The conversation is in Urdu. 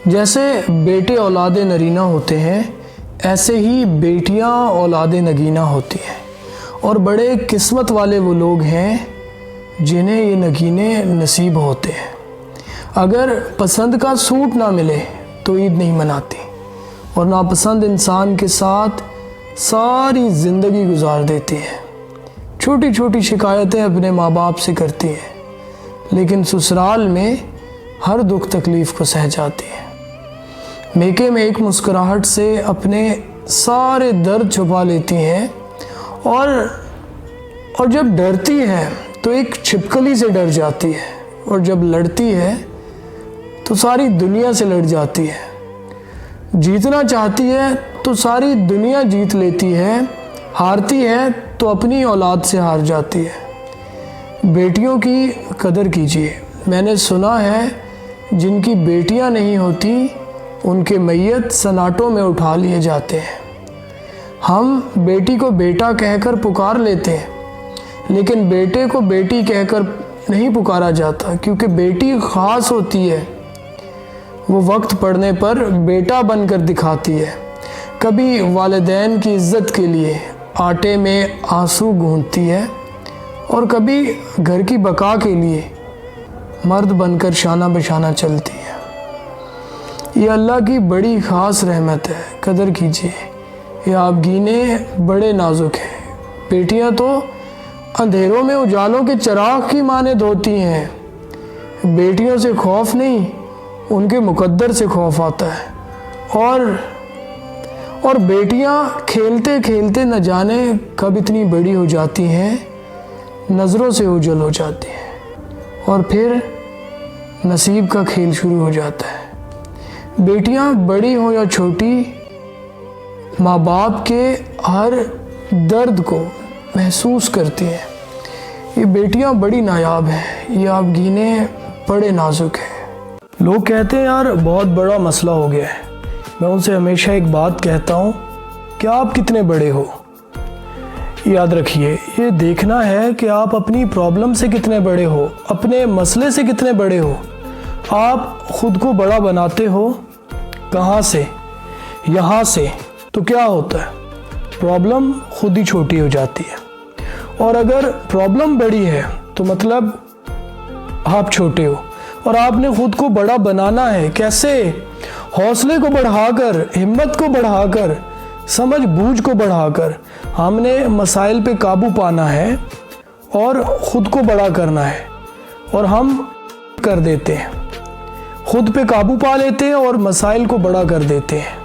جیسے بیٹے اولاد نرینہ ہوتے ہیں، ایسے ہی بیٹیاں اولاد نگینہ ہوتی ہیں، اور بڑے قسمت والے وہ لوگ ہیں جنہیں یہ نگینے نصیب ہوتے ہیں۔ اگر پسند کا سوٹ نہ ملے تو عید نہیں مناتی، اور ناپسند انسان کے ساتھ ساری زندگی گزار دیتی ہیں۔ چھوٹی چھوٹی شکایتیں اپنے ماں باپ سے کرتی ہیں، لیکن سسرال میں ہر دکھ تکلیف کو سہ جاتی ہیں۔ میکے میں ایک مسکراہٹ سے اپنے سارے درد چھپا لیتی ہیں، اور جب ڈرتی ہے تو ایک چھپکلی سے ڈر جاتی ہے، اور جب لڑتی ہے تو ساری دنیا سے لڑ جاتی ہے۔ جیتنا چاہتی ہے تو ساری دنیا جیت لیتی ہے، ہارتی ہے تو اپنی اولاد سے ہار جاتی ہے۔ بیٹیوں کی قدر کیجیے۔ میں نے سنا ہے جن کی بیٹیاں نہیں ہوتی ان کے میت سناٹوں میں اٹھا لیے جاتے ہیں۔ ہم بیٹی کو بیٹا کہہ کر پکار لیتے ہیں، لیکن بیٹے کو بیٹی کہہ کر نہیں پکارا جاتا، کیونکہ بیٹی خاص ہوتی ہے۔ وہ وقت پڑنے پر بیٹا بن کر دکھاتی ہے، کبھی والدین کی عزت کے لیے آٹے میں آنسو گھونٹتی ہے، اور کبھی گھر کی بقا کے لیے مرد بن کر شانہ بشانہ چلتی ہے۔ یہ اللہ کی بڑی خاص رحمت ہے، قدر کیجیے۔ یہ آپ گینے بڑے نازک ہیں۔ بیٹیاں تو اندھیروں میں اجالوں کے چراغ کی مانند ہوتی ہیں۔ بیٹیوں سے خوف نہیں، ان کے مقدر سے خوف آتا ہے، اور بیٹیاں کھیلتے کھیلتے نہ جانے کب اتنی بڑی ہو جاتی ہیں، نظروں سے اوجھل ہو جاتی ہیں، اور پھر نصیب کا کھیل شروع ہو جاتا ہے۔ بیٹیاں بڑی ہوں یا چھوٹی، ماں باپ کے ہر درد کو محسوس کرتی ہیں۔ یہ بیٹیاں بڑی نایاب ہیں، یہ آپ گینے بڑے نازک ہیں۔ لوگ کہتے ہیں یار بہت بڑا مسئلہ ہو گیا ہے۔ میں ان سے ہمیشہ ایک بات کہتا ہوں کہ آپ کتنے بڑے ہو۔ یاد رکھیے، یہ دیکھنا ہے کہ آپ اپنی پرابلم سے کتنے بڑے ہو، اپنے مسئلے سے کتنے بڑے ہو۔ آپ خود کو بڑا بناتے ہو کہاں سے؟ یہاں سے۔ تو کیا ہوتا ہے؟ پرابلم خود ہی چھوٹی ہو جاتی ہے، اور اگر پرابلم بڑی ہے تو مطلب آپ چھوٹے ہو، اور آپ نے خود کو بڑا بنانا ہے۔ کیسے؟ حوصلے کو بڑھا کر، ہمت کو بڑھا کر، سمجھ بوجھ کو بڑھا کر۔ ہم نے مسائل پہ قابو پانا ہے اور خود کو بڑا کرنا ہے، اور ہم کر دیتے ہیں، خود پہ قابو پا لیتے ہیں اور مسائل کو بڑا کر دیتے ہیں۔